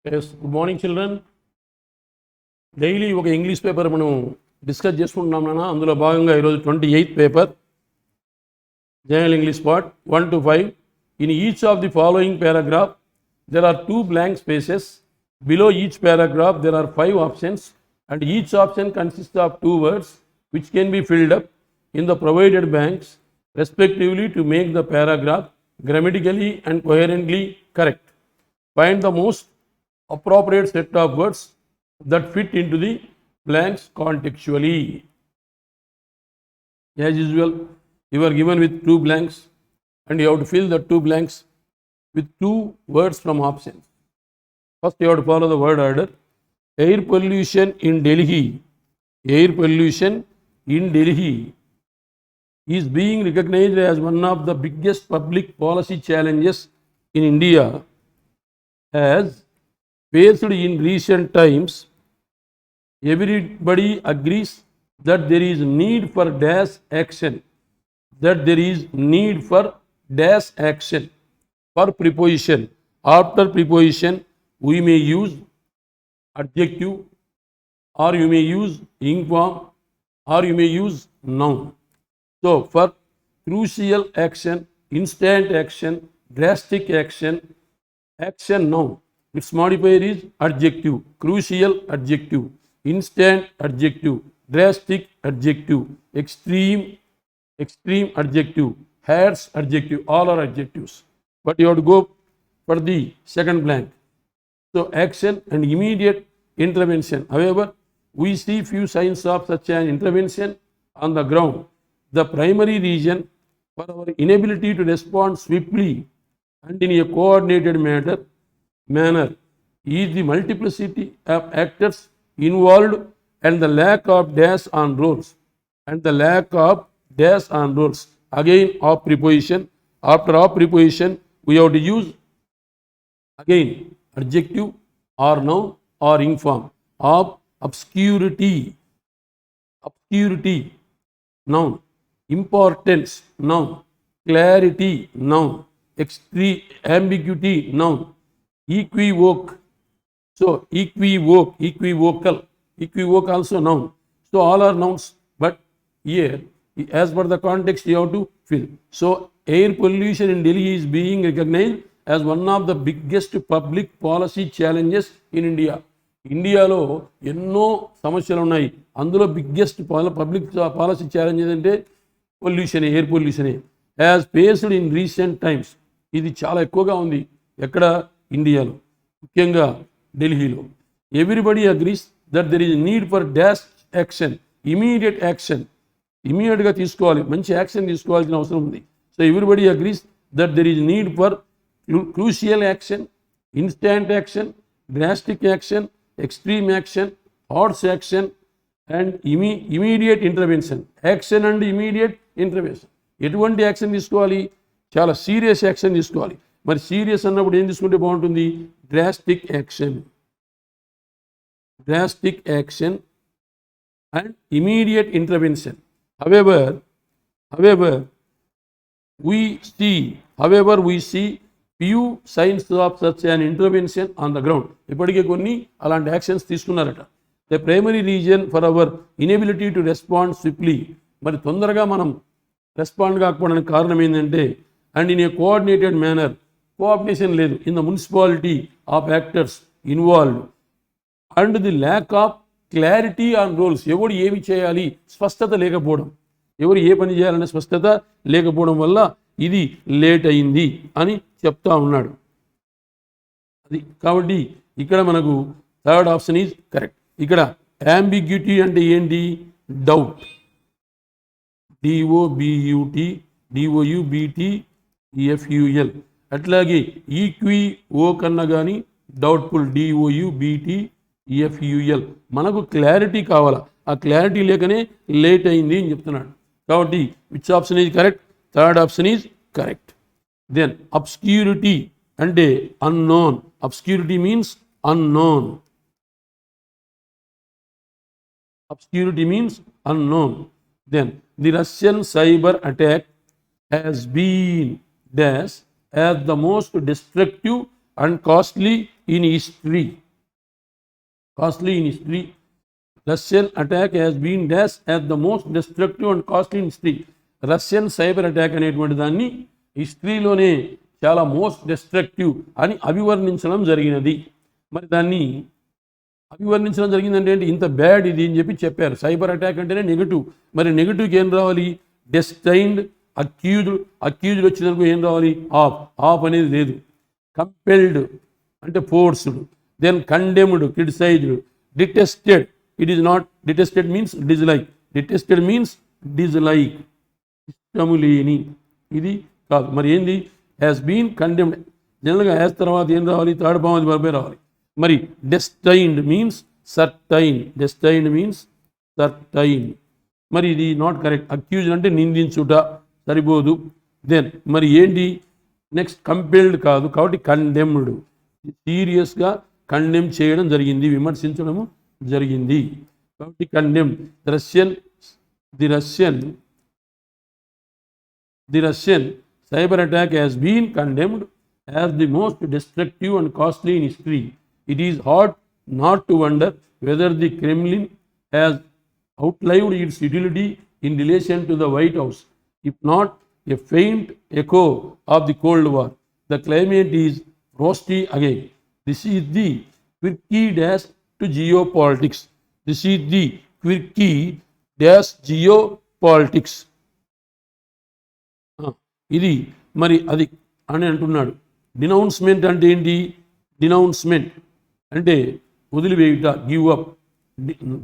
Yes, good morning children. Daily ఒక English paper మనం discuss చేసుకుంటున్నాం నాన్న. అందులో భాగంగా ఈరోజు 28th paper general English part 1 to 5. In each of the following paragraph there are 2 blank spaces. Below each paragraph there are 5 options and each option consists of 2 words which can be filled up in the provided blanks respectively to make the paragraph grammatically and coherently correct. Find the most appropriate set of words that fit into the blanks contextually. As usual, you are given with 2 blanks and you have to fill the 2 blanks with 2 words from options. First you have to follow the word order. Air pollution in Delhi. Air pollution in Delhi is being recognized as one of the biggest public policy challenges in India, as faced in recent times. Everybody agrees that there is need for dash action. That there is need for dash action. For preposition, after preposition, we may use adjective, or you may use ing form, or you may use noun. So, for crucial action, instant action, drastic action, action noun. Its modifier is adjective, crucial adjective, instant adjective, drastic adjective, extreme adjective, hurts adjective, all are adjectives. But you have to go for the second blank. So action and immediate intervention. However, we see few signs of such an intervention on the ground. The primary reason for our inability to respond swiftly and in a coordinated manner is the multiplicity of actors involved and the lack of dash on roles. Again, of preposition. After of preposition, we have to use again adjective or noun or ing form. Of obscurity, noun. Importance, noun. Clarity, noun. Extreme ambiguity, noun. Equivoque, so equivocal also noun. So all are nouns, but here as per the context you have to fill. So air pollution in Delhi is being recognized as one of the biggest public policy challenges in India. ఇండియాలో ఎన్నో సమస్యలు ఉన్నాయి. అందులో biggest public policy challenges అంటే pollution, air పొల్యూషనే. As faced in recent times, ఇది చాలా ఎక్కువగా ఉంది. ఎక్కడ? ఇండియాలో, ముఖ్యంగా ఢిల్లీలో. Everybody agrees that there is need for dash action, immediate action. ఇమీడియట్గా తీసుకోవాలి, మంచి యాక్షన్ తీసుకోవాల్సిన అవసరం ఉంది. So everybody agrees that there is need for crucial action, instant action, drastic action, extreme action, horse action and immediate intervention. Action and immediate intervention. ఎటువంటి action తీసుకోవాలి? చాలా serious action తీసుకోవాలి. మరి సీరియస్ అన్నప్పుడు ఏం తీసుకుంటే బాగుంటుంది? Drastic action and immediate intervention. However, we see few signs of such an intervention on the ground. ఇప్పటికే కొన్ని అలాంటి యాక్షన్స్ తీసుకున్నారట. The primary reason for our inability to respond swiftly, మరి తొందరగా మనం రెస్పాండ్ కాకపోవడానికి కారణం ఏంటంటే, and in a coordinated manner, కోఆర్డినేషన్ లేదు in the municipality of actors involved, and the lack of clarity on roles. ఎవరు ఏమి చేయాలి స్పష్టత లేకపోవడం, ఎవరు ఏ పని చేయాలనే స్పష్టత లేకపోవడం వల్ల ఇది లేట్ అయింది అని చెప్తా ఉన్నాడు. అది కాబట్టి ఇక్కడ మనకు థర్డ్ ఆప్షన్ ఈజ్ కరెక్ట్. ఇక్కడ అంబిగ్యూటీ అంటే ఏంటి? Doubt, DOUBTFUL. అట్లాగే ఈక్విఓ కన్నా కానీ డౌట్ఫుల్, DOUBTFUL. మనకు క్లారిటీ కావాలా, ఆ క్లారిటీ లేకనే లేట్ అయింది అని చెప్తున్నాడు. కాబట్టి which option is correct? Third option is correct. Then obscurity అంటే unknown. Obscurity means unknown. Then the Russian cyber attack has been dash as the most destructive and costly in history. Costly in history. Russian attack has been dashed as the most destructive and costly in history. Russian cyber attack అనేటువంటి దాన్ని హిస్టరీలోనే చాలా most destructive అని అభివర్ణించడం జరిగినది. మరి దాన్ని అభివర్ణించడం జరిగిందంటే ఏంటి, ఇంత బ్యాడ్ ఇది అని చెప్పారు. సైబర్ అటాక్ అంటేనే నెగిటివ్. మరి నెగిటివ్కి ఏం రావాలి, డెస్టైన్డ్, అక్యూజ్డ్ వచ్చినందుకు ఏం రావాలి, ఆఫ్ అనేది లేదు. కంపెల్డ్ అంటే forced, then condemned, criticised, detested. It is not detested means dislike, detested means dislike, ఇష్టము లేని, ఇది కాదు. మరి ఏంది, హ్యాస్ బీన్ కండెమ్డ్. జనరల్గా హ్యాస్ తర్వాత ఏం రావాలి, థర్డ్ ఫామ్ అది బర్బే రావాలి. మరి destined means certain, destined means certain. మరి ఇది నాట్ కరెక్ట్. అక్యూజ్డ్ అంటే నిందించుట, సరిపోదు. దెన్ మరి ఏంటి నెక్స్ట్, కంపెల్డ్ కాదు, కాబట్టి కండెమ్డ్, సీరియస్గా కండెమ్ చేయడం జరిగింది, విమర్శించడము జరిగింది, కాబట్టి condemn. The Russian cyber attack has been condemned as the most destructive and costly in history. It is hard not to wonder whether the Kremlin has outlived its utility in relation to the White House, if not a faint echo of the Cold War. The climate is frosty again. This is the quirky dash to geopolitics. This is the quirky dash geopolitics. ఇది మరి అది అని అంటున్నాడు. డినౌన్స్మెంట్ అంటే ఏంటి, డినౌన్స్మెంట్ అంటే వదిలివేయుట, give up.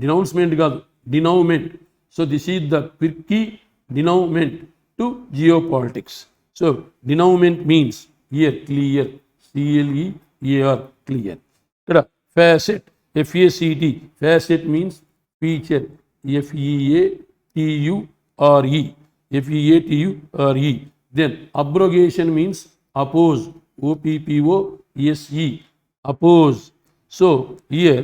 Denouncement కాదు, denouement. So this is the quirky denouement to geopolitics. So denouement means ear, clear, CLEAR, clear. ఇక్కడ facet, FACT, facet means feature, FEATURE. Then abrogation means oppose, OPPOSE, oppose. So here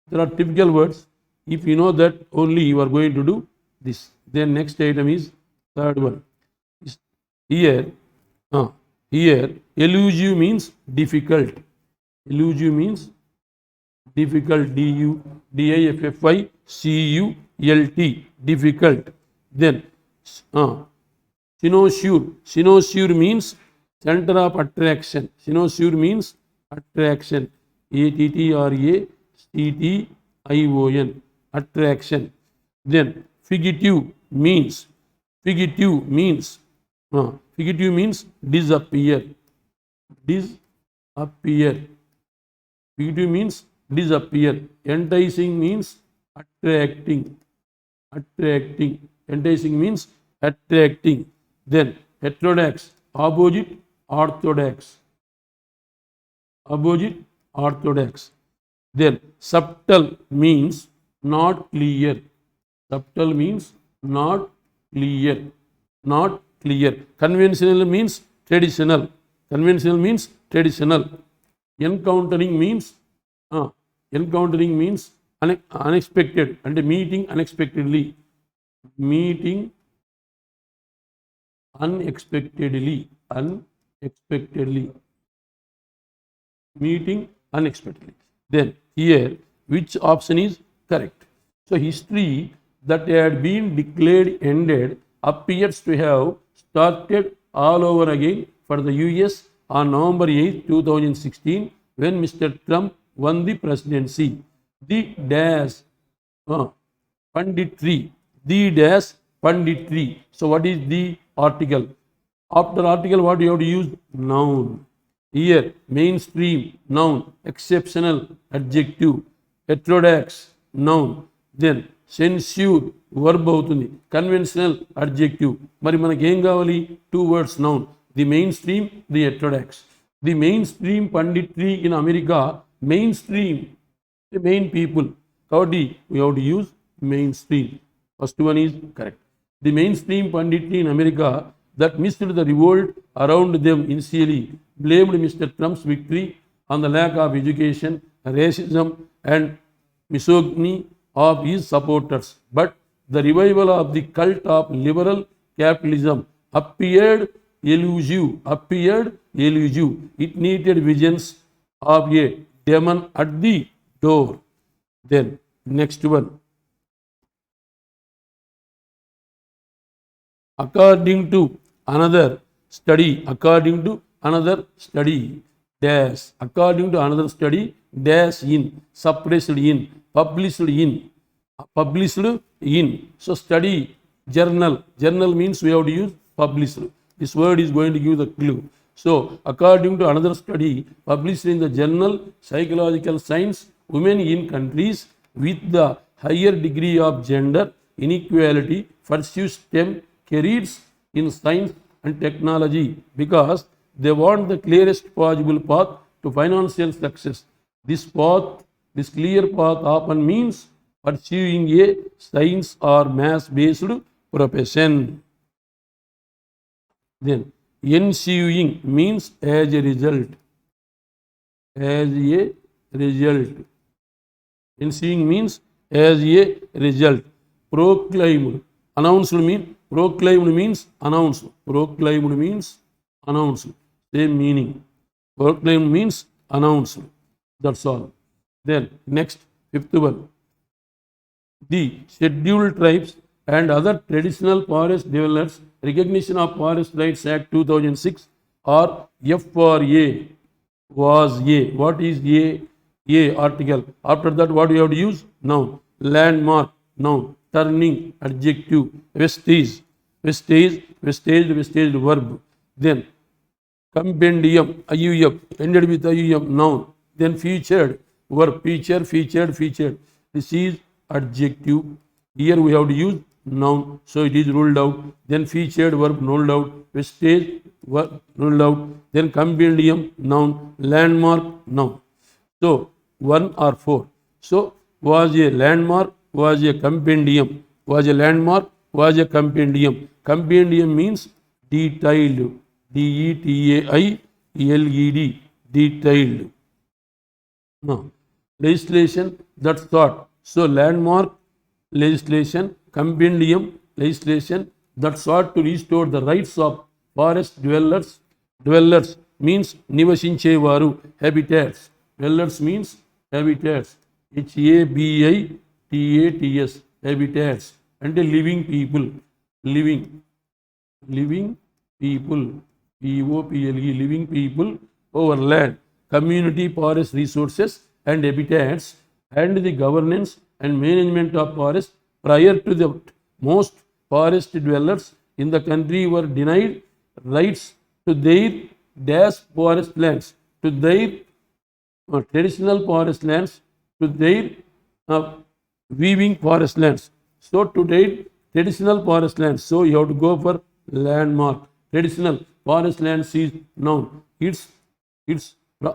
there are typical words. If you know that only, you are going to do this. Then next item is third one. Here elusive means difficult. Elusive means difficult, DIFFICULT, difficult. Then cynosure means center of attraction. Cynosure means attraction, ATTRACTION, attraction. Then fugitive means disappear. Fugitive means disappear. Enticing means attracting. Enticing means attracting. Then heterodox, opposite orthodox. Then subtle means not clear. Conventional means traditional. Encountering means unexpected, and meeting unexpectedly. Meeting unexpectedly. Then here, which option is correct? So history that had been declared ended appears to have started all over again for the US on November 8, 2016, when Mr. Trump won the presidency. The dash punditry. So what is the article? After article, what you have to use? Noun. Here mainstream, noun. Exceptional, adjective. Heterodox, noun. Then censure, verb అవుతుంది. Conventional, adjective. మరి మనకి ఏం కావాలి? 2 words, noun. The mainstream, the heterodox. The mainstream punditry in America, mainstream, the main people. కాబట్టి we have to use mainstream. First one is correct. The mainstream punditry in America that missed the revolt around them initially blamed Mr. Trump's victory on the lack of education, racism, and misogyny of his supporters. But the revival of the cult of liberal capitalism appeared elusive. It needed visions of a demon at the door. Then next one. According to another study, dash, according to another study, dash in, suppressed in, published in. So study, journal means we have to use published. This word is going to give the clue. So according to another study published in the journal Psychological Science, women in countries with the higher degree of gender inequality pursue STEM careers in science and technology because they want the clearest possible path to financial success. This clear path often means pursuing a science or math-based profession. Then ensuing means as a result. Ensuing means as a result. Proclaimed means announced. Same meaning. Proclaimed means announced. That's all. Then next, fifth one. The scheduled tribes and other traditional forest dwellers Recognition of Forest Rights Act 2006 or FRA was A. What is A? A article. After that, what you have to use? Noun. Landmark, noun. Turning, adjective. Vestige, verb. Then compendium, IUM, ended with IUM, noun. Then featured, verb. Featured. This is adjective. Here we have to use noun, so it is ruled out. Then featured, verb, ruled out. Vestige, verb, ruled out. Then compendium, noun. Landmark, noun. So 1 or 4. So was a landmark, was a compendium, was a landmark, was a compendium. Compendium means detailed, DETAILED, detailed. No. Legislation, that sort. So landmark, legislation, compendium, legislation that sought to restore the rights of forest dwellers. Dwellers means nivasinchevaru, habitats. Dwellers means habitats. HABITATS, habitats. And the living people. Living people, POPLE, living people over land. Community forest resources and habitats and the governance and management of forest. Prior to that, most forest dwellers in the country were denied rights to their dash forest lands, to their traditional forest lands, to their weaving forest lands. So to their traditional forest lands. So you have to go for landmark. Traditional forest lands is noun. Its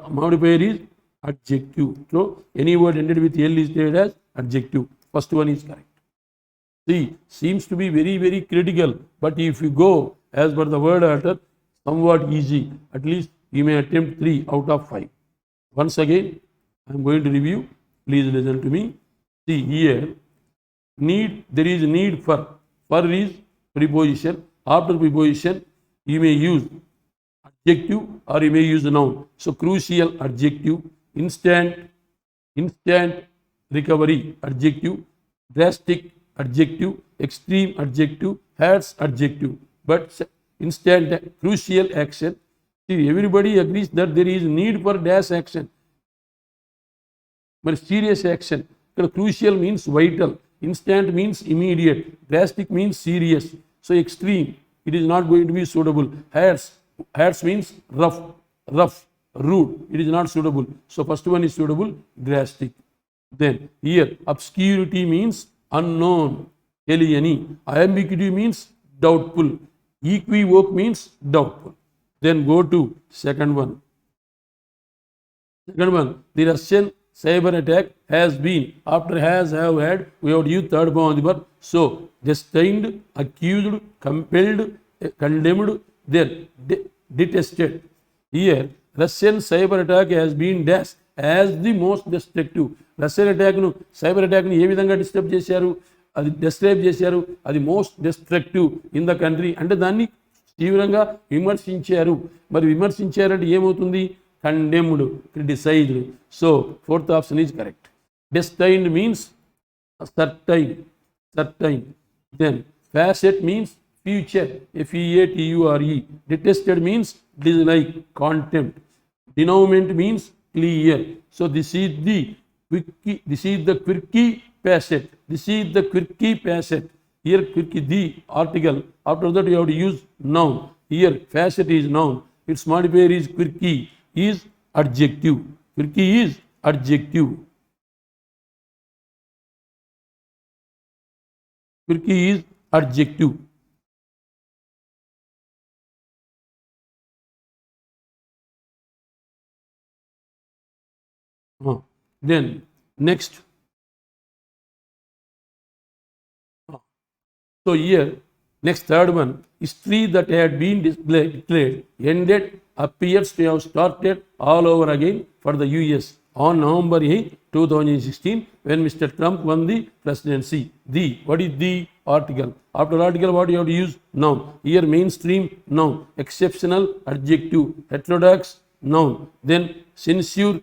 modifier is adjective. So any word ended with L is stated as adjective. First one is correct. See, seems to be very, very critical, but if you go as per the word order, somewhat easy. At least you may attempt 3 out of 5. Once again, I am going to review. Please listen to me. See here, there is need for. For is preposition. After preposition, you may use adjective or you may use the noun. So crucial, adjective. Instant recovery, adjective. Drastic, adjective. Extreme, adjective. Hurts, adjective. But instant, crucial action. See, everybody agrees that there is need for dash action. But serious action. Crucial means vital. Instant means immediate. Drastic means serious. So extreme, it is not going to be suitable. Hurts means rough, rude. It is not suitable. So first one is suitable, drastic. Then here, obscurity means unknown. Alieni. Ambiguity means doubtful. Equivoque means doubtful. Then go to second one. The Russian cyber attack has been. After has, have, had, we have used third form of the verb. So destined, accused, compelled, condemned, then detested. Here, Russian cyber attack has been dashed as the most destructive. Russian attack nu, cyber attack ni ఏ విధంగా describe చేశారు, అది describe చేశారు, అది most destructive in the country అంటే దాన్ని తీవ్రంగా విమర్శించారు. మరి విమర్శించారంటే ఏమవుతుంది, condemned, criticized. So fourth option is correct. Destined means certain. Then facet means future, FEATURE. Detested means dislike, contempt. Denouement means clear. So this is the quirky facet. This is the quirky facet. Here quirky, the article. After that you have to use noun. Here facet is noun. Its modifier is quirky, is adjective. Quirky is adjective. Quirky is adjective. Then next. So here, next third one, history that had been declared ended appears to have started all over again for the US on November 8, 2016 when Mr. Trump won the presidency. What is the article? After article, what you have to use? Noun. Here mainstream, noun. Exceptional, adjective. Heterodox, noun. Then censure,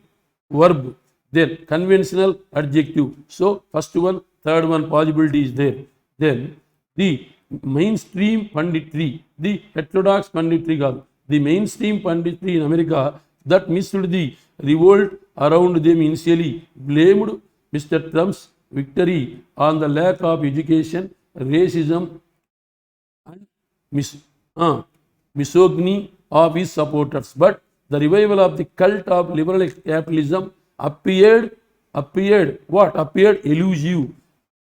verb. Then conventional, adjective. So first one, third one possibility is there. Then the mainstream punditry, the heterodox punditry, the mainstream punditry in America that missed the revolt around them initially blamed Mr. Trump's victory on the lack of education, racism, and misogyny of his supporters. But the revival of the cult of liberal capitalism appeared elusive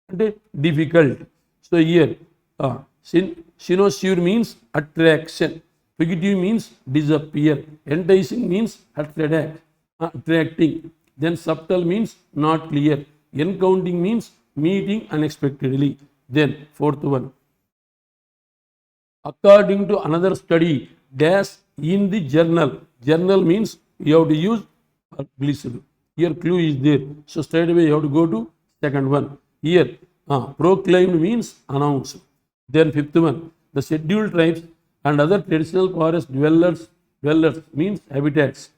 and difficult. So here, cynosure means attraction, fugitive means disappear, enticing means attracting, then subtle means not clear, encountering means meeting unexpectedly. Then fourth one, according to another study, dash in the journal means you have to use published. Here clue is there, so straight away you have to go to second one. Here proclaimed means announced. Then fifth one, the scheduled tribes and other traditional forest dwellers means habitats.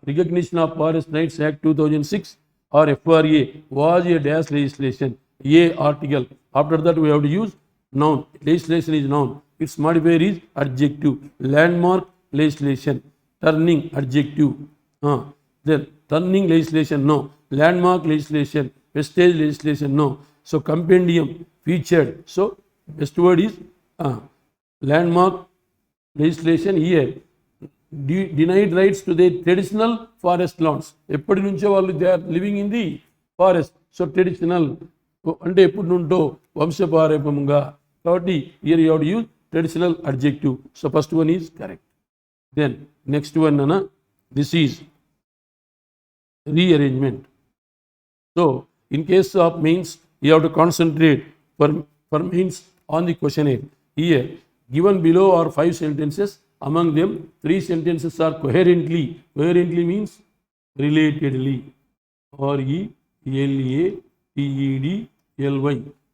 Recognition of Forest Rights Act 2006 or FRA was a dash legislation, a article. After that we have to use noun. Legislation is noun. Its modifier is adjective. Landmark legislation, turning, adjective. Then turning legislation, no. Landmark legislation, vestige legislation, no. So compendium, featured. So best word is landmark legislation. Here denied rights to their traditional forest lands. ఎప్పటి నుంచో వాళ్ళు they are living in the forest. So traditional అంటే ఎప్పటి నుండో వంశపారంపర్యంగా, కాబట్టి here you have to use traditional adjective. So first one is correct. Then next one this is rearrangement. So in case of mains, you have to concentrate for mains on the questionnaire. Here given below are 5 sentences. Among them 3 sentences are coherently means relatedly, RELATEDLY.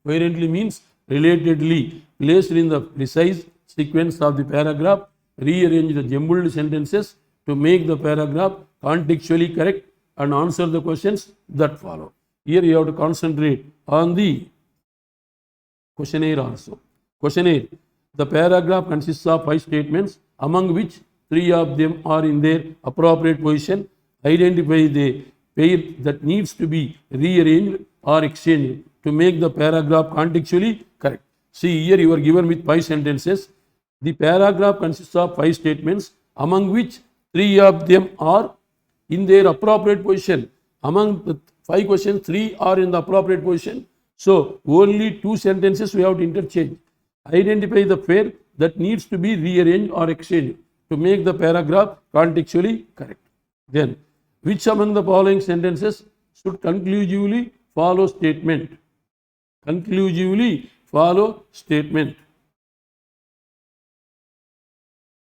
Coherently means relatedly, placed in the precise sequence of the paragraph. Rearrange the jumbled sentences to make the paragraph contextually correct and answer the questions that follow. Here you have to concentrate on the questionnaire also. Questionnaire, the paragraph consists of 5 statements, among which 3 of them are in their appropriate position. Identify the pair that needs to be rearranged or exchanged to make the paragraph contextually correct. See, here you are given with 5 sentences. The paragraph consists of 5 statements, among which 3 of them are in their appropriate position. Among the 5 questions, 3 are in the appropriate position. So only 2 sentences we have to interchange. Identify the pair that needs to be rearranged or exchanged to make the paragraph contextually correct. Then, which among the following sentences should conclusively follow statement? Conclusively follow statement.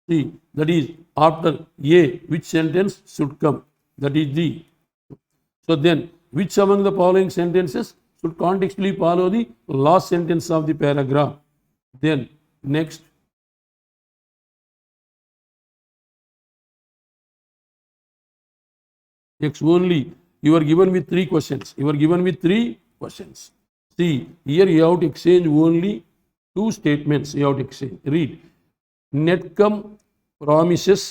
See, that is after A, which sentence should come? That is the. So then, which among the following sentences should contextually follow the last sentence of the paragraph? Then next, X only. You are given with 3 questions. You are given with 3 questions. See, here you have to exchange only 2 statements. You have to exchange. Read. Netcom promises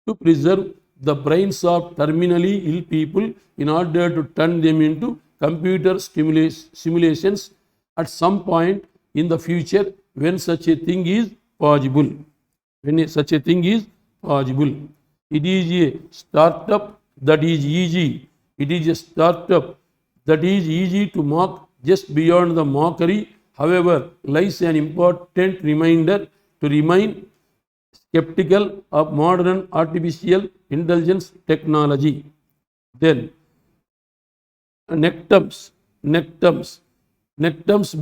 to preserve the brains of terminally ill people in order to turn them into computer simulations at some point in the future when such a thing is possible. Such a thing is possible. It is a startup that is easy. It is a startup that is easy to mock. Just beyond the mockery, however, lies an important reminder to remain skeptical of modern artificial intelligence technology. Then, Nectum's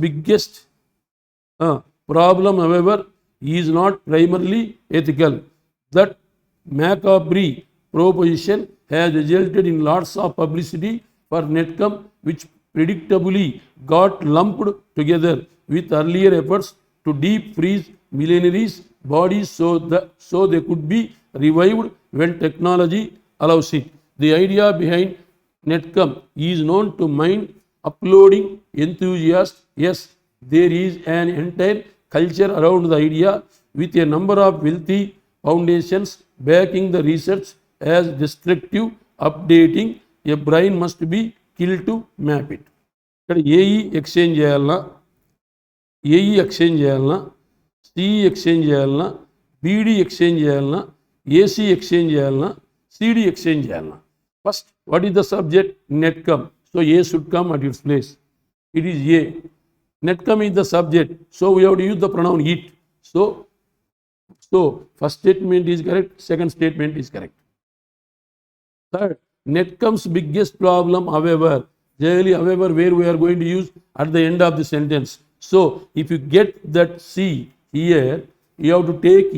biggest problem, however, is not primarily ethical. That macabre proposition has resulted in lots of publicity for Netcom, which predictably got lumped together with earlier efforts to deep freeze millenarians' bodies so they could be revived when technology allows it. The idea behind Netcom is known to mind uploading enthusiasts. Yes, there is an entire culture around the idea with a number of wealthy foundations backing the research as destructive. Updating a brain must be killed to map it. ఇక్కడ AE exchange చేయాలన్నా, AE exchange చేయాలన్నా, CE exchange చేయాలన్నా, beedi exchange చేయాలన్నా, AC exchange చేయాలన్నా, CD exchange చేయాలన్నా. First, what is the subject? Netcom. So A should come at its place. It is A. Netcom is the subject. So we have to use the pronoun it. So first statement is correct. Second statement is correct. Third, Netcom's biggest problem, however, where we are going to use at the end of the sentence. So if you get that C here, you have to take E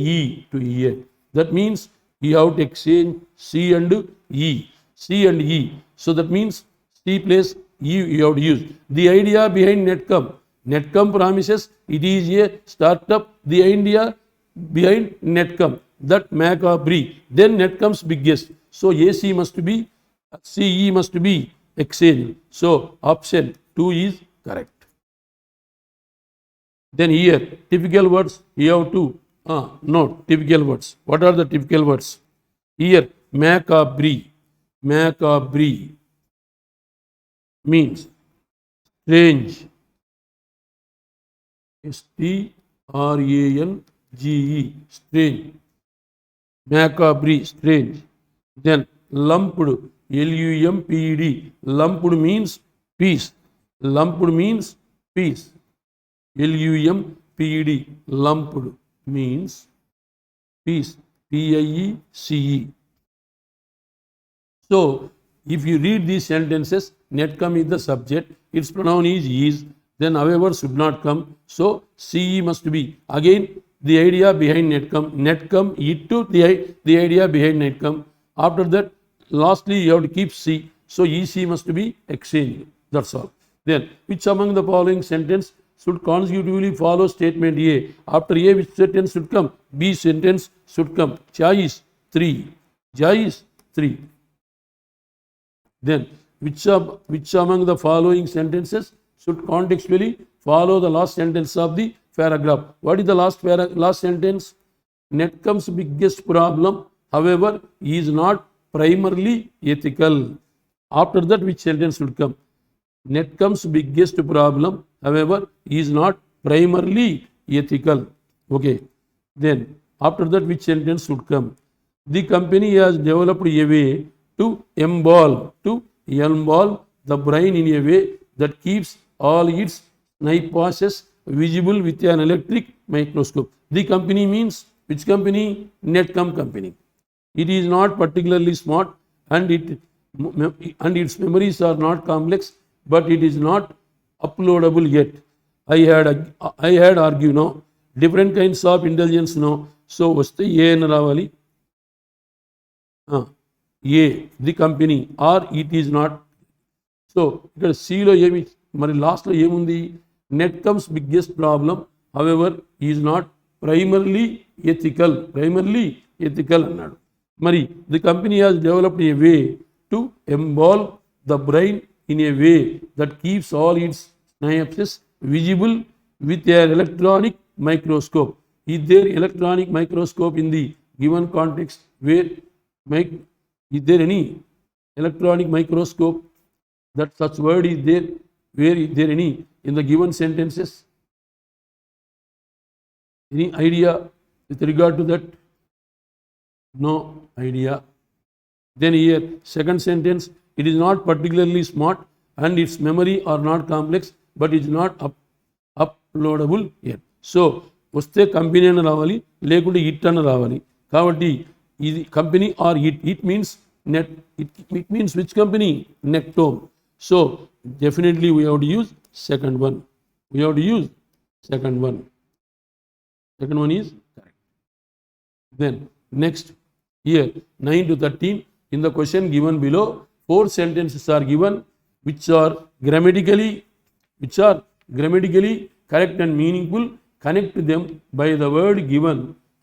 to here. That means you have to exchange C and E. C and E. So that means C plus E you have to use. The idea behind Netcom promises it is a startup. The idea behind Netcom, that macabre. Then Netcom's biggest. So AC must be, CE must be exchanged. So option 2 is correct. Then here, typical words, you have to note typical words. What are the typical words? Here, macabre means strange. S-T-R-A-N-G-E, strange. Macabre, strange. Then lumped, L-U-M-P-E-D, lumped means peace. Lumped means peace. L-U-M-P-E-D, lumped means peace. P-I-E-C-E. So, if you read these sentences, Netcom is the subject, its pronoun is, then however should not come. So, CE must be. Again, the idea behind Netcom, it to the idea behind Netcom. After that, lastly, you have to keep C. So, EC must be exchanged. That's all. Then, which among the following sentence should consecutively follow statement A? After A, which sentence should come? B sentence should come. Choice 3. Choice 3. Then, which among the following sentences should contextually follow the last sentence of the paragraph? What is the last sentence? Netcom's biggest problem, however, is not primarily ethical. After that, which sentence should come? Netcom's biggest problem, however, is not primarily ethical. Okay. Then, after that, which sentence should come? The company has developed a way to embalm the brain in a way that keeps all its synapses visible with an electric microscope. The company means which company? Netcom company. It is not particularly smart and its memories are not complex, but it is not uploadable yet. I had argued, no, different kinds of intelligence, no. So vaste A అని రావాలి. A, the company, or it is not. So ఇక్కడ Cలో ఏమి మరి లాస్ట్లో ఏముంది? Netcom's biggest problem, however, is not primarily ethical అన్నాడు. Mari, the company has developed a way to emball the brain in a way that keeps all its synapses visible with an electronic microscope. Is there electronic microscope in the given context where is there any electronic microscope that such word is there? Where is there any in the given sentences? Any idea with regard to that? No idea. Then here, second sentence, it is not particularly smart and its memory are not complex, but it is not uploadable here. So, వస్తే company అని రావాలి, లేకుంటే it అని రావాలి. కాబట్టి ఇది company or it means net, it means which company? నెక్టోమ్. So definitely we have to use second one. We have to use second one. Second one is correct. Then next, here 9 to 13 in the question given below, 4 sentences are given which are grammatically correct and meaningful. Connect them by the word given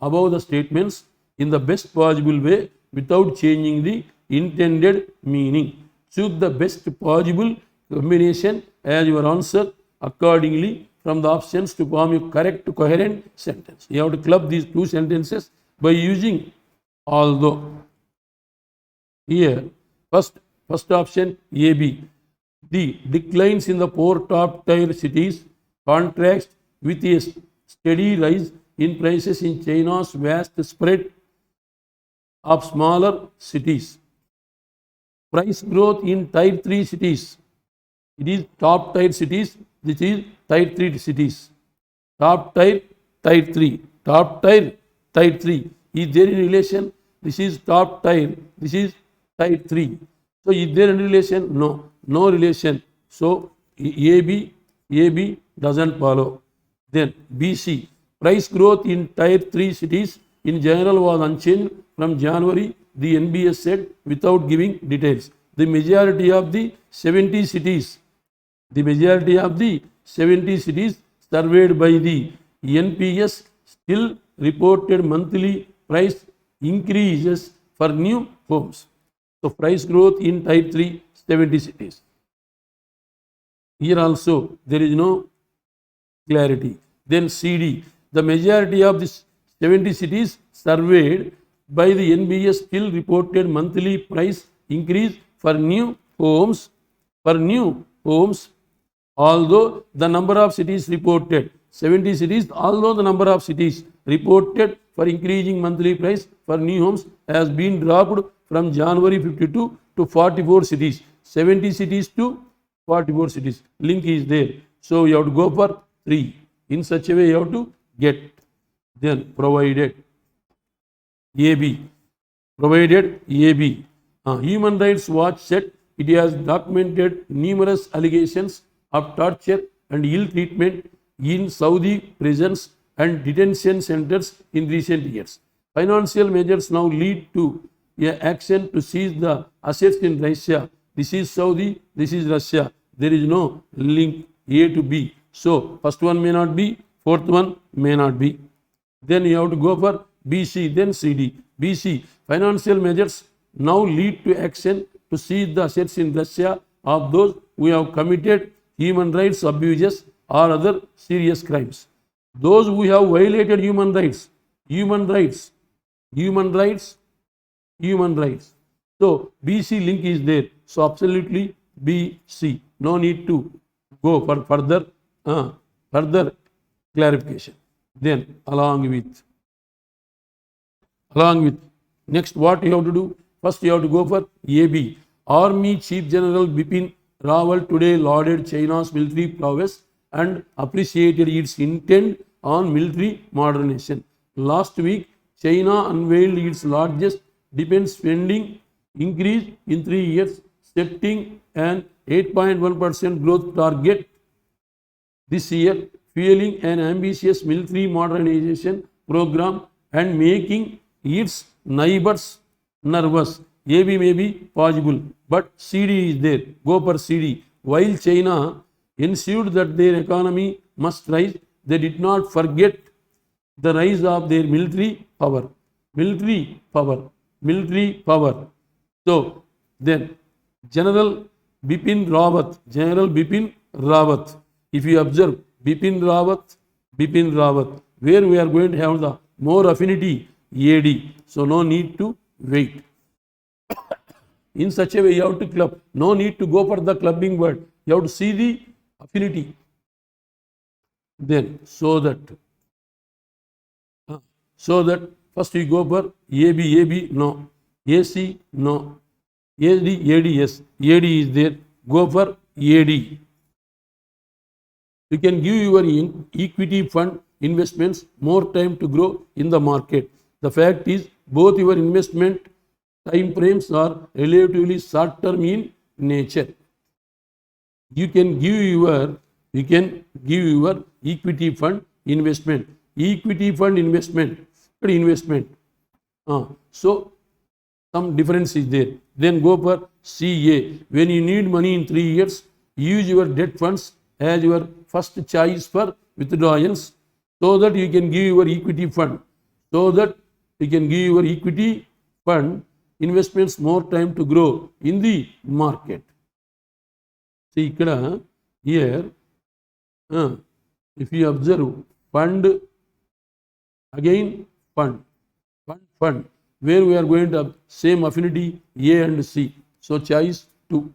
above the statements in the best possible way without changing the intended meaning. Choose the best possible combination as your answer accordingly from the options to form a correct coherent sentence. You have to club these two sentences by using although. Here, first option AB. The declines in the 4 top tier cities contrast with a steady rise in prices in China's vast spread of smaller cities. Price growth in tier 3 cities. It is top tier cities. This is tier 3 cities. Top tier 3. Top tier 3. Is there any relation? This is top tier. This is tier 3. So is there any relation? No. No relation. So AB doesn't follow. Then BC. Price growth in tier 3 cities in general was unchanged from January, the NBS said without giving details. The majority of the 70 cities surveyed by the NPS still reported monthly price increases for new homes. So price growth in type 3, 70 cities. Here also there is no clarity. Then CD, the majority of the 70 cities surveyed by the NBS still reported monthly price increase for new homes, although the number of cities reported, 70 cities, although the number of cities reported for increasing monthly price for new homes has been dropped from January 52 to 44 cities. 70 cities to 44 cities. Link is there. So you have to go for 3. In such a way you have to get. Then provided AB. Human Rights Watch said it has documented numerous allegations of torture and ill treatment in Saudi prisons and detention centers in recent years. Financial measures now lead to an action to seize the assets in Russia. This is Saudi, this is Russia. There is no link A to B. So first one may not be, fourth one may not be. Then you have to go for BC, then CD. BC, financial measures now lead to action to seize the assets in Russia of those who have committed human rights abuses or other serious crimes. Those who have violated human rights. So BC link is there. So absolutely BC. No need to go for further clarification. Then along with next what you have to do? First you have to go for AB. Army Chief General Bipin Rawat today lauded China's military prowess and appreciated its intent on military modernization. Last week, China unveiled its largest defense spending increase in 3 years, setting an 8.1% growth target this year, fueling an ambitious military modernization program and making its neighbors nervous. AB may be possible, but CD is there. Go for CD. While China ensured that their economy must rise, they did not forget the rise of their military power. military power. So then General Bipin Rawat. If you observe Bipin Rawat, where we are going to have the more affinity, AD. So no need to wait. In such a way, you have to club. No need to go for the clubbing word. You have to see the affinity. Then so that first we go for AB, no. AC, no. AD, yes. AD is there. Go for AD. You can give your equity fund investments more time to grow in the market. The fact is, both your investment time frames are relatively short term in nature. You can give your equity fund investment. So some difference is there. Then go for CA. When you need money in 3 years, use your debt funds as your first choice for withdrawals, so that you can give your equity fund investments more time to grow in the market. See here, if you observe fund, again fund, where we are going to have same affinity A and C. So choice 2.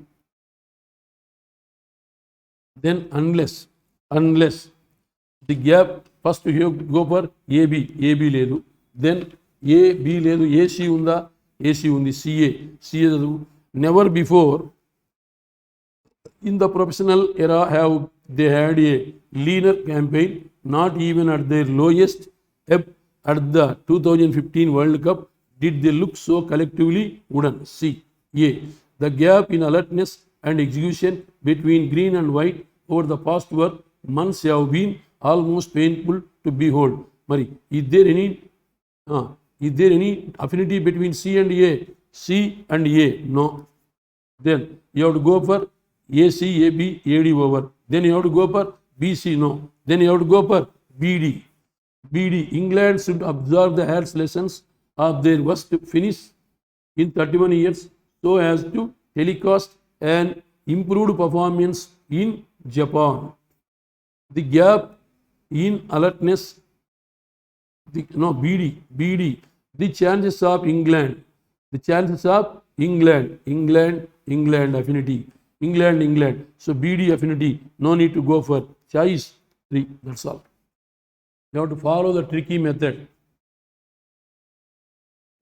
Then unless the gap, first you have to go for AB ledu. Then AB ledu, AC unda, AC undi, CA never before in the professional era have they had a leaner campaign, not even at their lowest ebb at the 2015 World Cup did they look so collectively wooden. C. A. The gap in alertness and execution between green and white over the past months have been almost painful to behold. Mari, is there any affinity between C and A? C and A, no. Then you have to go for AC, AB, AD over. Then you have to go for BC, no. Then you have to go for BD. England should absorb the Hearts' lessons of their worst finish in 31 years so as to telecast an improved performance in Japan. The gap in alertness, BD, the chances of England affinity, England. So BD affinity, no need to go for choice 3, that's all. You have to follow the tricky method.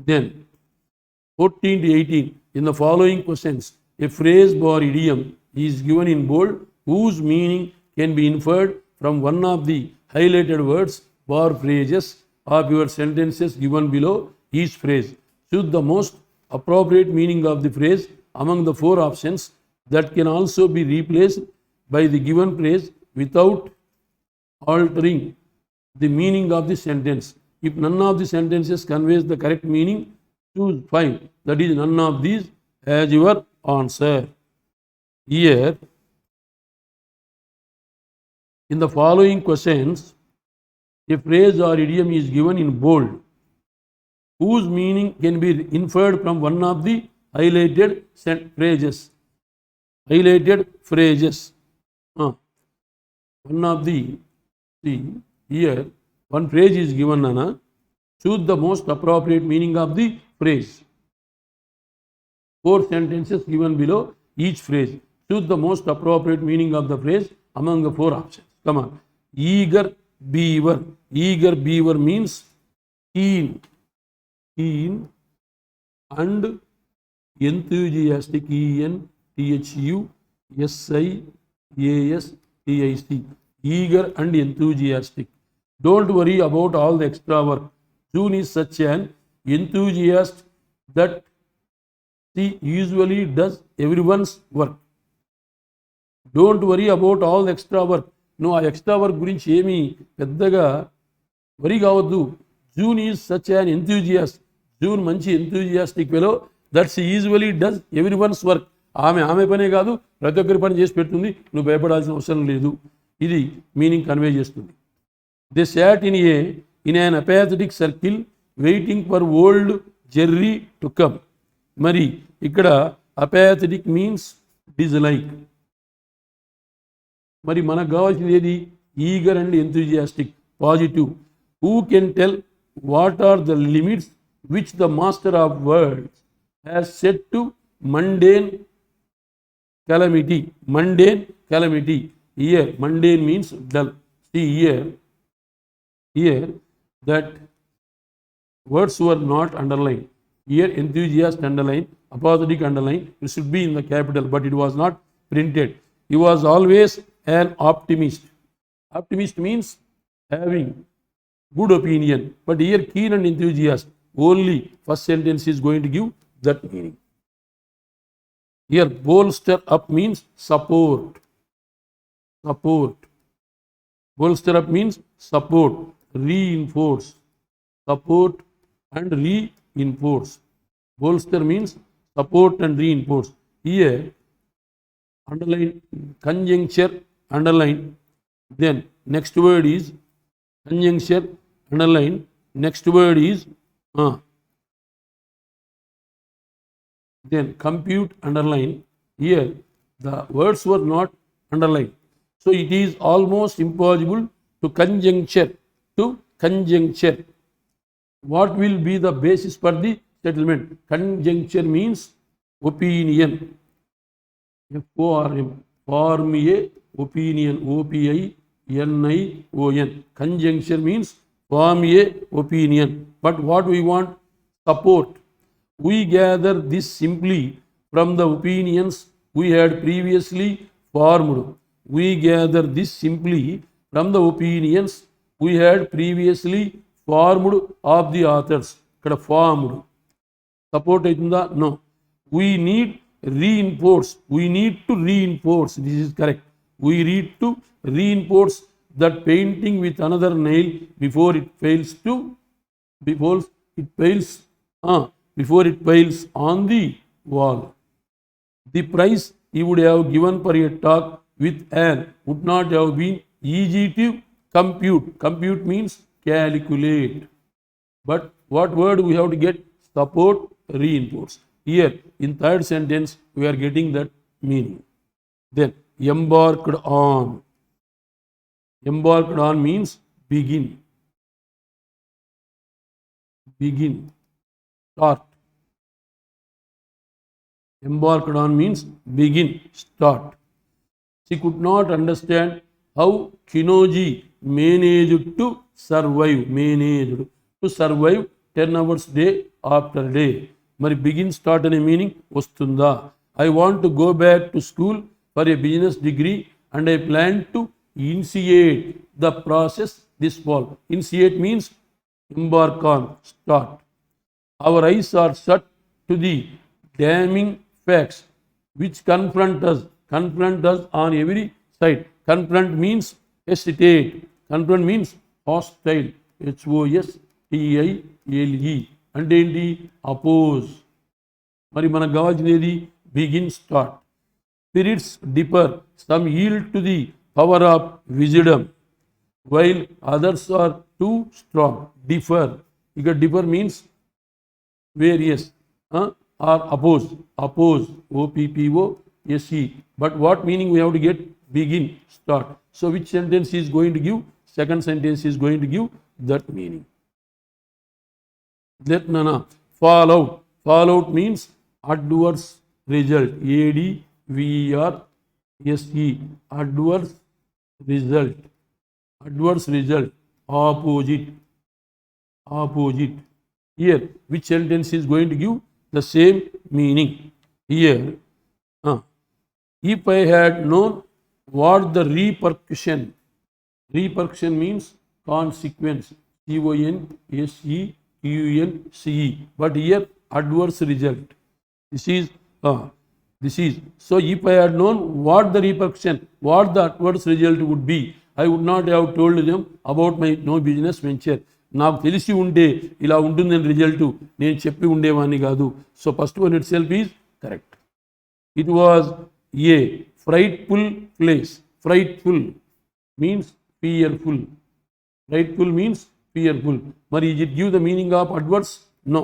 Then 14 to 18, in the following questions, a phrase or idiom is given in bold whose meaning can be inferred from one of the highlighted words or phrases of your sentences given below. Each phrase choose the most appropriate meaning of the phrase among the 4 options that can also be replaced by the given phrase without altering the meaning of the sentence. If none of the sentences conveys the correct meaning, choose 5. That is, none of these as your answer. Here, in the following questions, a phrase or idiom is given in bold whose meaning can be inferred from one of the highlighted phrases. One of the, see here, one phrase is given, Nana. Choose the most appropriate meaning of the phrase. 4 sentences given below each phrase. Choose the most appropriate meaning of the phrase among the 4 options. Come on. Eager beaver. Eager beaver means keen and enthusiastic. ENTHUSIASTIC. Eager and enthusiastic. Don't worry about all the extra work. June is such an enthusiast that she usually does everyone's work. Don't worry about all the extra work. No, ఆ extra work గురించి ఏమీ పెద్దగా worry కావద్దు. June is such an enthusiast. June మంచి enthusiastic fellow that she usually does everyone's work. ఆమె పనే కాదు, ప్రతి ఒక్కరి పని చేసి పెడుతుంది. నువ్వు భయపడాల్సిన అవసరం లేదు. ఇది మీనింగ్ కన్వే చేస్తుంది. They sat in an apathetic circle waiting for old Jerry to come. మరి ఇక్కడ అపాథటిక్ మీన్స్ డిస్లైక్. మరి మనకు కావాల్సింది ఏది? Eager and enthusiastic, positive. Who can tell what are the limits which the master of words has set to mundane calamity. Mundane calamity. Here mundane means dull. See here that words were not underlined. Here enthusiast underline, apathetic underline. It should be in the capital, but it was not printed. He was always an optimist. Optimist means having good opinion, but here keen and enthusiast. Only first sentence is going to give that meaning. Here bolster up means support. Bolster up means support, reinforce. Support and reinforce. Bolster means support and reinforce. Here underline conjuncture, underline. Then next word is conjuncture, underline. Next word is then compute, underline. Here the words were not underlined, so it is almost impossible to conjuncture. What will be the basis for the settlement? Conjuncture means opinion. FORM, form a opinion. OPINION. Conjuncture means form a opinion. But what we want? Support. We gather this simply from the opinions we had previously formed. We gather this simply from the opinions we had previously formed of the authors. Ikkada formed. Support aitunda? No. We need reinforce. We need to reinforce. This is correct. We need to reinforce that painting with another nail before it fails on the wall. The price he would have given for a talk with Anne would not have been easy to compute. Compute means calculate. But what word we have to get? Support, reinforce. Here in third sentence we are getting that meaning. Then embarked on. Embarked on means begin. Start. Embarked on means begin, start. She could not understand how Kinoji managed to survive. 10 hours day after day. Mari begin, start ane meaning vastunda. I want to go back to school for a business degree and I plan to initiate the process this fall. Initiate means embark on, start. Our eyes are shut to the damning facts which confront us on every side. Confront means hesitate. Confront means hostile. HOSTILE. అంటే ఏంటి? Oppose. మరి మనకు కావాల్సినది begin, start. Spirits differ. Some yield to the power of wisdom while others are too strong. Differ. ఇక differ means various or oppose. OPPOSE. But what meaning we have to get? Begin, start. So which sentence is going to give? Second sentence is going to give that meaning. Let Nana fall out. Fall out means adverse result. ADVERSE. Adverse result. Adverse result. Opposite. Here which sentence is going to give the same meaning? Here if I had known what the repercussion means consequence. CONSEQUENCE. But here adverse result. This is so if I had known what the repercussion, what the adverse result would be, I would not have told them about my no business venture. నాకు తెలిసి ఉంటే ఇలా ఉంటుందని result నేను చెప్పి ఉండేవాడిని కాదు. So first one itself is correct. It was a frightful place. Frightful means fearful. Frightful means fearful. But is it give the meaning of adverse? No.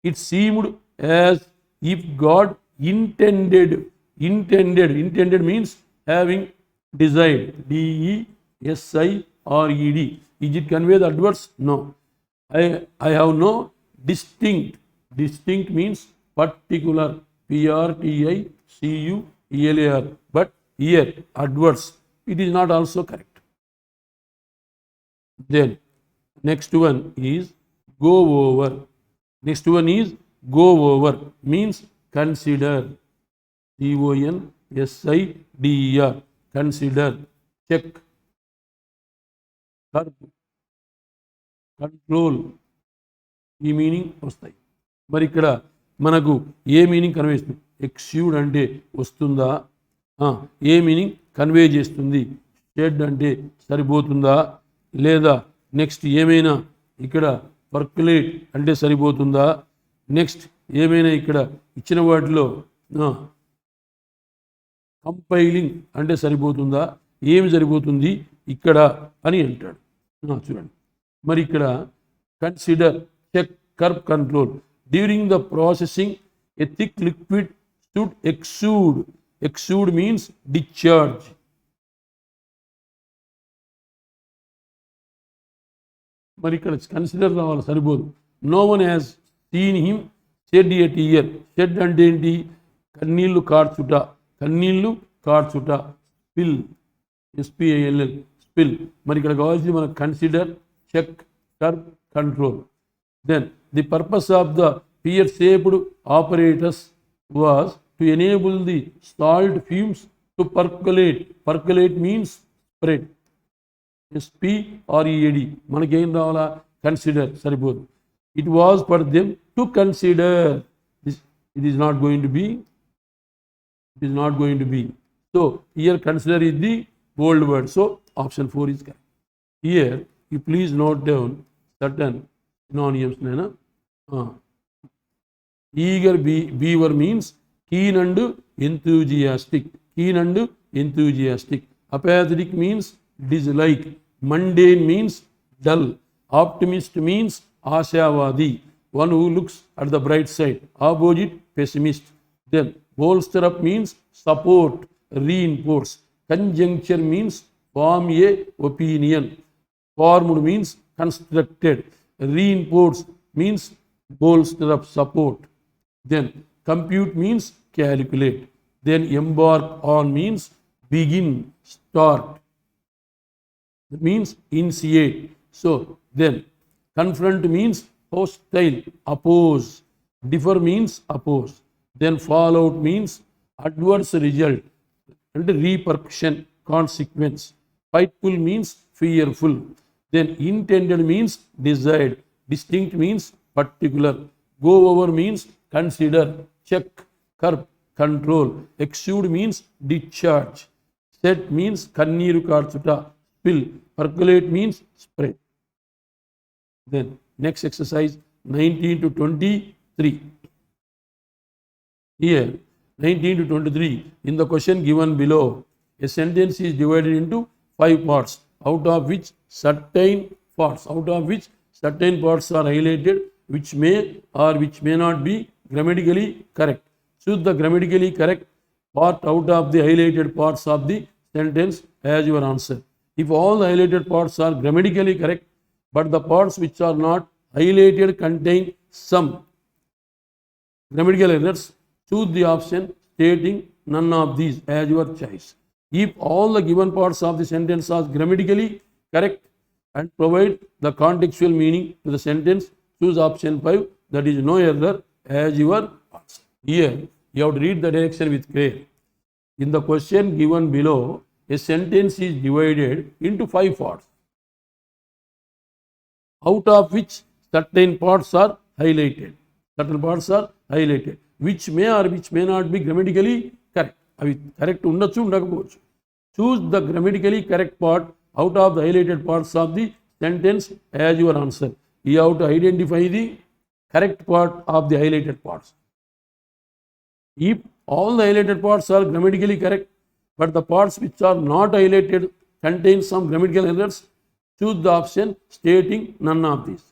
It seemed as if God intended means having desired, DESIRED. Is it convey the adverse? No. I have no distinct means particular, PRTICUELAR, but here adverse, it is not also correct. Then next one is go over. Next one is go over means consider, CONSIDER, consider, check, curb, control, ఈ meaning వస్తాయి. మరి ఇక్కడ మనకు a meaning convey చేస్తుంది? ఎక్స్యూడ్ అంటే వస్తుందా, a meaning convey చేస్తుంది? Shed అంటే సరిపోతుందా, లేదా నెక్స్ట్ ఏమైనా ఇక్కడ పర్కులేట్ అంటే సరిపోతుందా, నెక్స్ట్ ఏమైనా ఇక్కడ ఇచ్చిన వాటిలో కంపైలింగ్ అంటే సరిపోతుందా, ఏమి సరిపోతుంది ఇక్కడ అని అంటాడు. చూడండి, మరి ఇక్కడ consider, check, curb, control. During the processing a thick liquid should exude. Exude means discharge. మరి ఇక్కడ కన్సిడర్ రావాలి, సరిపోదు. No one has seen him shed a tear. Shed అంటే ఏంటి? కన్నీళ్లు కార్చుట, కన్నీళ్లు కార్చుట. Spill, SPILL, spill. మరి ఇక్కడ కావాల్సింది మనకు consider, check, curb, control. Then the purpose of the pear-shaped apparatus was to enable the salt fumes to percolate. Percolate means spread. SPRED. మనకేం రావాలా? కన్సిడర్, సరిపోదు. It was for them to consider. It is not going to be. It is not going to be. So here consider is the bold word. So option 4 is correct. Here you please note down certain synonyms. Eager beaver means keen and enthusiastic. Keen and enthusiastic. Apathetic means dislike. Mundane means dull. Optimist means ashavadi, one who looks at the bright side. Opposite, pessimist. Then bolster up means support, reinforce. Conjuncture means form a opinion. Formed means constructed. Reinforce means bolster up, support. Then compute means calculate. Then embark on means begin, start. That means initiate. So then confront means hostile, oppose. Differ means oppose. Then fallout means adverse result and repercussion, consequence. Frightful means fearful. Then intended means desired. Distinct means particular. Go over means consider, check, curb, control. Exude means discharge. Set means kanneeru karchuta, spill. Percolate means spread. Then next exercise 19 to 23. Here 19 to 23, in the question given below, a sentence is divided into 5 parts, out of which certain parts are highlighted, which may or which may not be grammatically correct. Choose the grammatically correct part out of the highlighted parts of the sentence as your answer. If all the highlighted parts are grammatically correct, but the parts which are not highlighted contain some grammatical errors, choose the option stating none of these as your choice. If all the given parts of the sentence are grammatically correct and provide the contextual meaning to the sentence, choose option 5, that is no error, as your answer. Here you have to read the direction with care. In the question given below, a sentence is divided into 5 parts, out of which certain parts are highlighted. Certain parts are highlighted, which may or which may not be grammatically correct. అవి correct ఉండొచ్చు, ఉండకపోవచ్చు. Choose the grammatically correct part out of the highlighted parts of the sentence as your answer. You have to identify the correct part of the highlighted parts. If all the highlighted parts are grammatically correct, but the parts which are not highlighted contain some grammatical errors, choose the option stating none of these.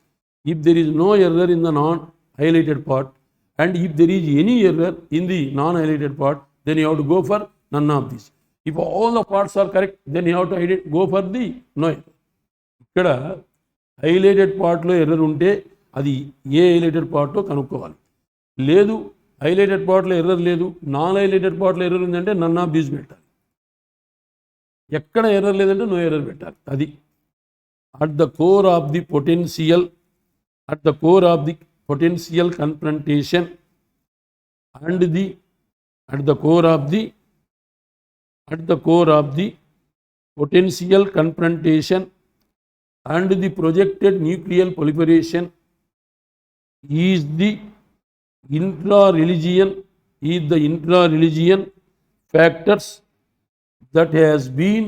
If there is no error in the highlighted part, and if there is any error in the non-highlighted part, then you have to go for none of these. If all the parts are correct, then you have to go for the no error. ఇక్కడ highlighted పార్ట్లో error ఉంటే అది ఏ highlighted పార్ట్లో కనుక్కోవాలి. లేదు highlighted పార్ట్లో error లేదు, non highlighted పార్ట్లో ఎర్రర్ ఉందంటే నన్ ఆఫ్ దీస్ పెట్టాలి. ఎక్కడ ఎర్రర్ లేదంటే నో ఎర్రర్ పెట్టాలి. అది at the core of the potential confrontation and at the core of the potential confrontation and the projected nuclear proliferation is the intra-religion factors that has been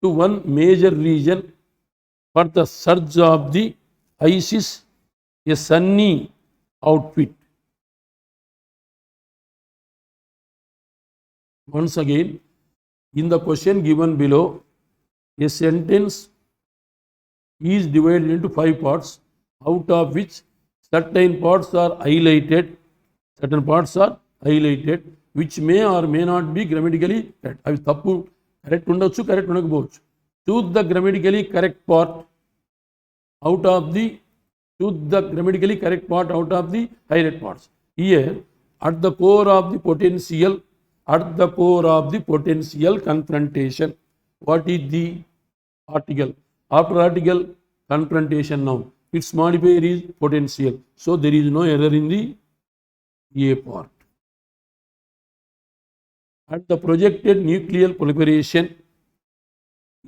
to one major region for the surge of the ISIS, a Sunni outfit. Once again, in the question given below, a sentence is divided into 5 parts, out of which certain parts are highlighted, which may or may not be grammatically correct. అవి తప్పు correct ఉండొచ్చు, correct ఉండకపోవచ్చు. Choose the grammatically correct part out of the highlighted parts. Here, at the core of the potential confrontation, what is the article? After article, confrontation noun. Its modifier is potential. So there is no error in the A part. At the projected nuclear proliferation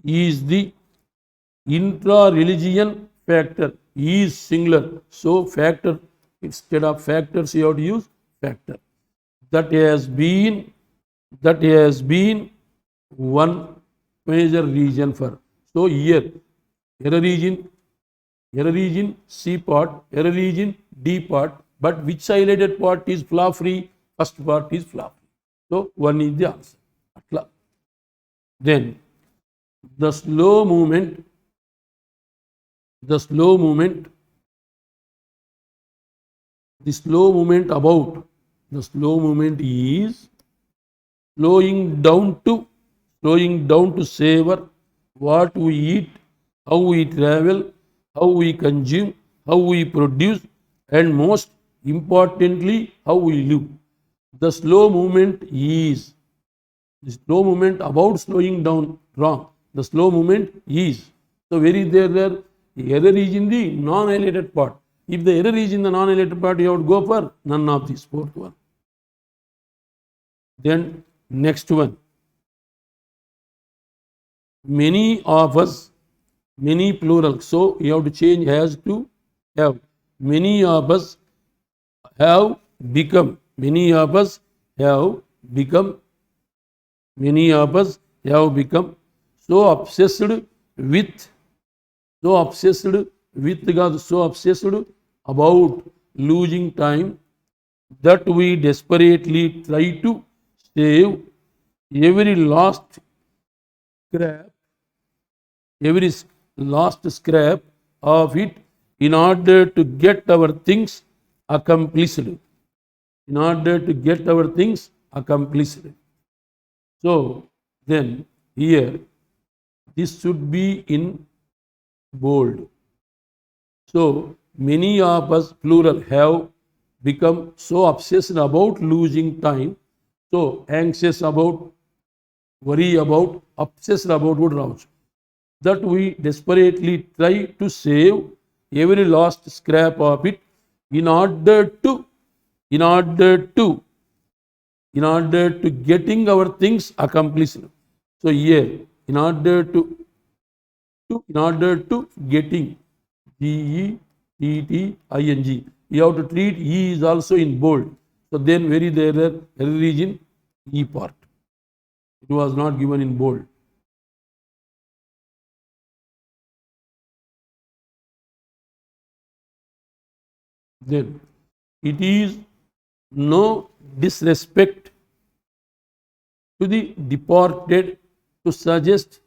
is the intra-religion factor, is singular. So factor, instead of factors you have to use factor. That has been one major region for. So here error is in C part, error is in D part, but which highlighted part is flaw free? First part is flaw free. So 1 is the answer. Atla. Then the slow movement is slowing down to savor what we eat, how we travel, how we consume, how we produce, and most importantly, how we live. The slow movement about slowing down, wrong. The slow movement is. So where is there? Error is in the non-highlighted part. If the error is in the non-highlighted part, you have to go for none of these, fourth one. Then next one. Many of us, many plural. So you have to change has to have. Many of us have become. Many of us have become so obsessed about losing time that we desperately try to save every last scrap of it in order to get our things accomplished. So then here this should be in bold. So many of us, plural, have become so obsessed about losing time, so anxious about, worry about, obsessed about would rouse, that we desperately try to save every last scrap of it in order to getting our things accomplished. So here, in order to getting, GETTING, you have to treat E is also in bold. So then where is the error? Error is in E part. It was not given in bold. Then it is no disrespect to the departed to suggest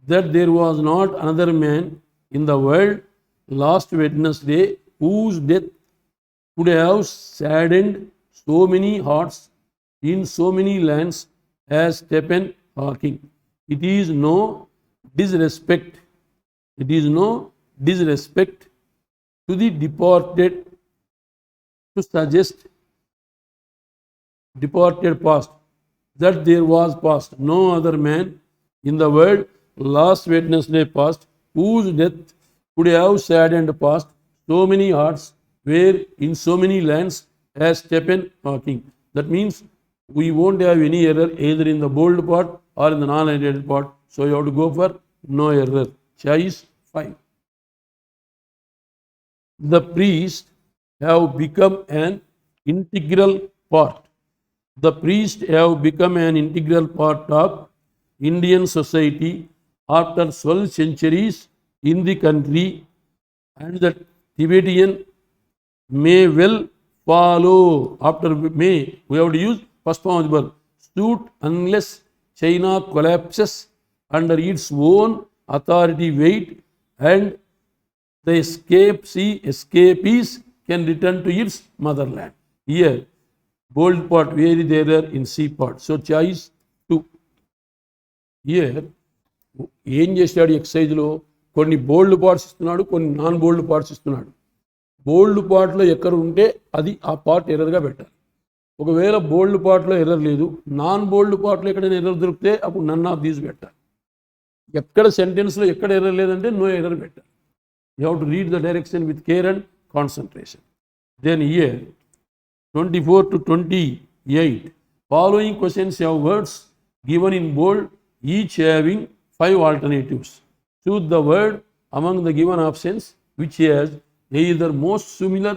that there was not another man in the world last Wednesday whose death could have saddened so many hearts in so many lands as Stephen Hawking. It is no disrespect. It is no disrespect to the departed to suggest departed past that there was past no other man in the world last Wednesday past whose death could have saddened past so many hearts were in so many lands as Stephen Hawking. That means we won't have any error either in the bold part or in the non-highlighted part. So you have to go for no error. Choice 5. The priests have become an integral part. The priests have become an integral part of Indian society after 12 centuries in the country, and the Tibetan may well follow. After may, we have to use first form of the verb. Suit unless China collapses under its own authority weight and the escapees can return to its motherland. Here, bold part very there in C part. So choice 2. Here, ఏం చేస్తాడు ఎక్సైజ్లో కొన్ని బోల్డ్ parts ఇస్తున్నాడు, కొన్ని non బోల్డ్ parts ఇస్తున్నాడు. బోల్డ్ పార్ట్లో ఎక్కడ ఉంటే అది ఆ పార్ట్ ఎర్రర్గా పెట్టాలి. ఒకవేళ బోల్డ్ పార్ట్లో ఎర్రర్ లేదు, నాన్ బోల్డ్ పార్ట్లో ఎక్కడైనా ఎర్రర్ దొరికితే అప్పుడు నన్ ఆఫ్ దీస్ పెట్టాలి. ఎక్కడ సెంటెన్స్లో ఎక్కడ ఎర్రర్ లేదంటే నో ఎర్రర్ పెట్టాలి. You have to read the direction with care and concentration. Then here, 24 to 28, following questions have words given in bold, each having 5 alternatives. Choose the word among the given options which has either most similar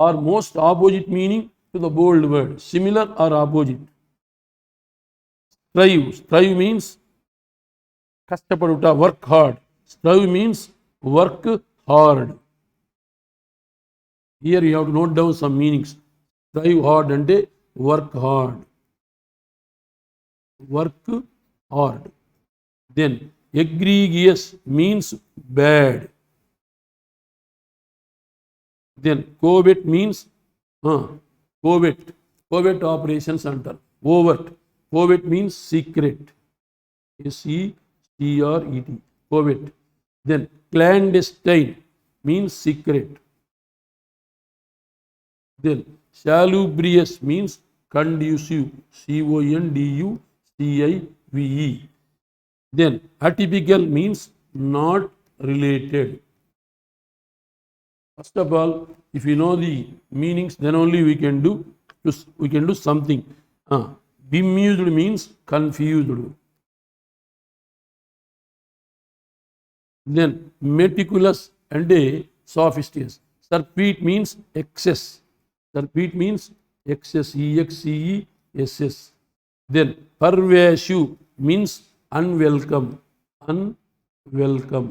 or most opposite meaning to the bold word. Similar or opposite. Strive. Strive means kashtapaduta, work hard. Strive means work hard. Here you have to note down some meanings. Strive hard ante work hard. Work hard. Then egregious means bad. Then covert means covert operations under. Overt. Covert means secret. SECRET. Covert. Then clandestine means secret. Then salubrious means conducive. CONDUCIVE. Then atypical means not related. First of all, if you know the meanings, then only we can do something. Bemused means confused. Then meticulous and sophisticated. Surfeit means excess. Surfeit means excess. EXCESS. Then pervasive means unwelcome. Unwelcome.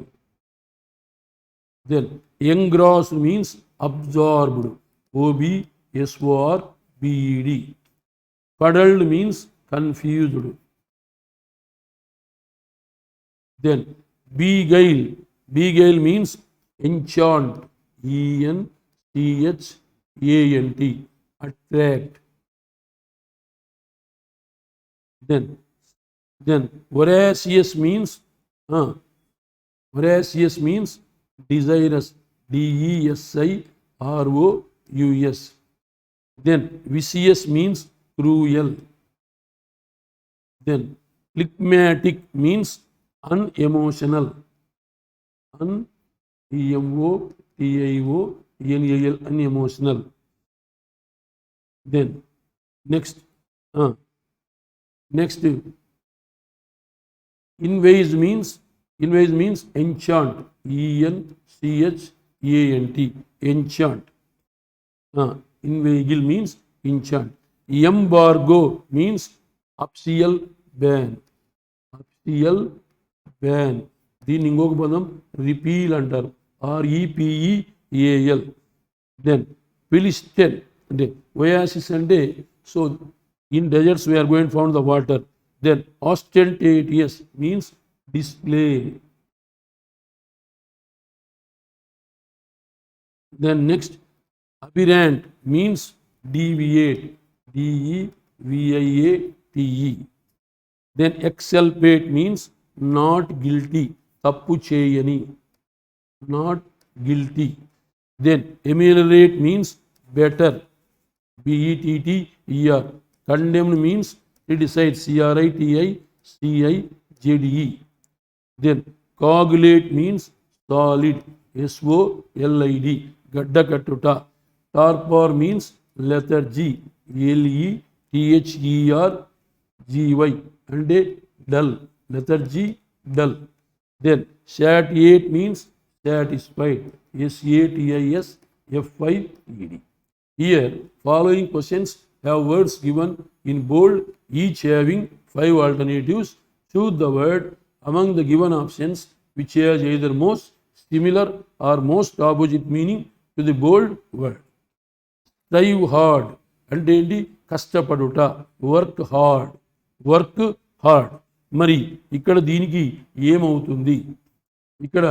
Then engrossed means absorbed. OBSORBED. Puddled means confused. Then beguile. Beguile means enchant. ENCHANT. Attract. Then voracious means desirous. DESIROUS. Then vicious means cruel. Then phlegmatic means unemotional. EMOTIONAL. Unemotional. Then next invase means enchant. ENCHANT. Enchant. Inveigle means enchant. Embargo means upseal ban. Upseal ban. దీన్ని ఇంకొక పదం repeal అంటారు. REPEAL. Then ఫిలిస్టెన్ అంటే oasis అంటే so in deserts we are going found the water. Then ostentatious means display. Then next Aberrant means deviate, DEVIATE. Then exculpate means not guilty, tappu cheyani, not guilty. Then ameliorate means better, BETTER. Condemned means criticide, CRITICIZDE. Then coagulate means solid, SOLID, gadda kattuta. Torpor means lethargy, LETHERGY, and dull, lethargy, dull. Then satiate means satisfied, SATISFIED. Here, following questions have words given in bold, each having 5 alternatives. Choose the word among the given options which has either most similar or most opposite meaning to the bold word. Strive hard అంటే ఏంటి? కష్టపడుట, work hard, work hard. మరి ఇక్కడ దీనికి ఏమవుతుంది? ఇక్కడ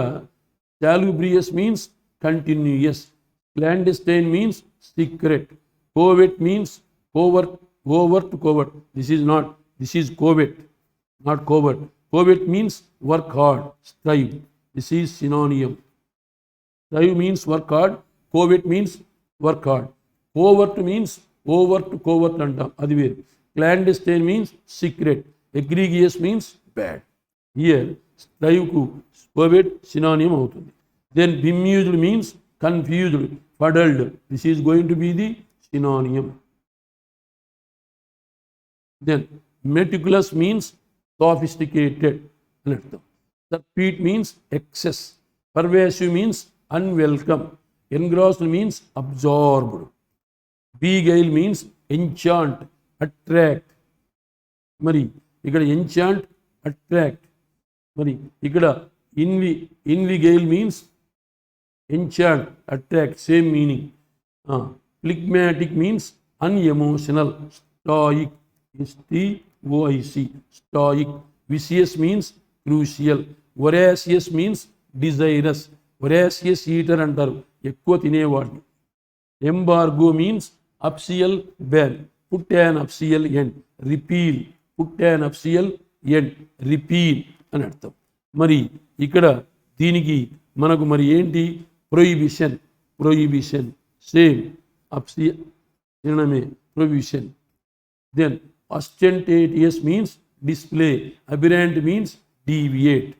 salubrious means continuous, clandestine means secret, covert means covert, covert. This is covert, not covert. Covert means work hard, strive. This is synonym. Strive means work hard, covert means work hard. Covert means overt, covert antam, adi veru. Clandestine means secret. Egregious means bad. Here strive ku covert synonym avutundi. Then bemused means confused, fuddled. This is going to be the synonym. Then meticulous means sophisticated. Surfeit means excess. Pervasive means unwelcome. Engrossed means absorbed. Beguile means enchant, attract. మరి ఇక్కడ enchant, attract. మరి ఇక్కడ invigile means enchant, attract, same meaning. Phlegmatic means unemotional, stoic, STOIC, stoic. Vicious means crucial. Voracious means desirous. Voracious eater అంటారు, ఎక్కువ తినేవాడు. Embargo means upsial ban, put an upsial end. Repeal, put an upsial end, repeal అని అర్థం. మరి ఇక్కడ దీనికి మనకు మరి ఏంటి? ప్రొహిబిషన్, ప్రొహిబిషన్, సేమ్ upsial సినోనిమే, prohibition. Then ostentatious means display, aberrant means deviate.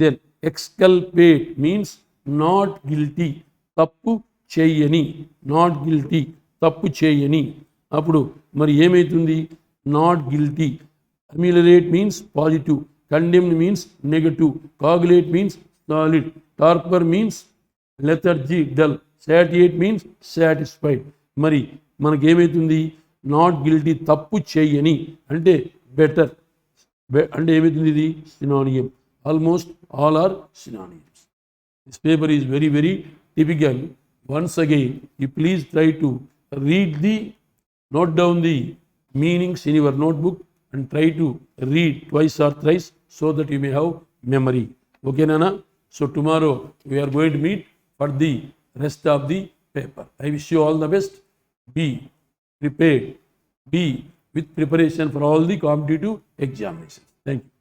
Then exculpate means not guilty, తప్పు చేయని, నాట్ గిల్టీ, తప్పు చేయని. అప్పుడు మరి ఏమవుతుంది? Not guilty. Ameliorate means positive, condemned means negative, coagulate means solid, torpor means lethargy, dull, satiate means satisfied. మరి మనకేమవుతుంది? Not guilty, తప్పు చేయని అంటే బెటర్, అంటే ఏమవుతుంది? ఇది synonym. Almost all are synonyms. This paper is very very typical. Once again, you please try to note down the meanings in your notebook and try to read twice or thrice so that you may have memory. Okay, Nana? So tomorrow we are going to meet for the rest of the paper. I wish you all the best. Be prepared. Be with preparation for all the competitive examinations. Thank you.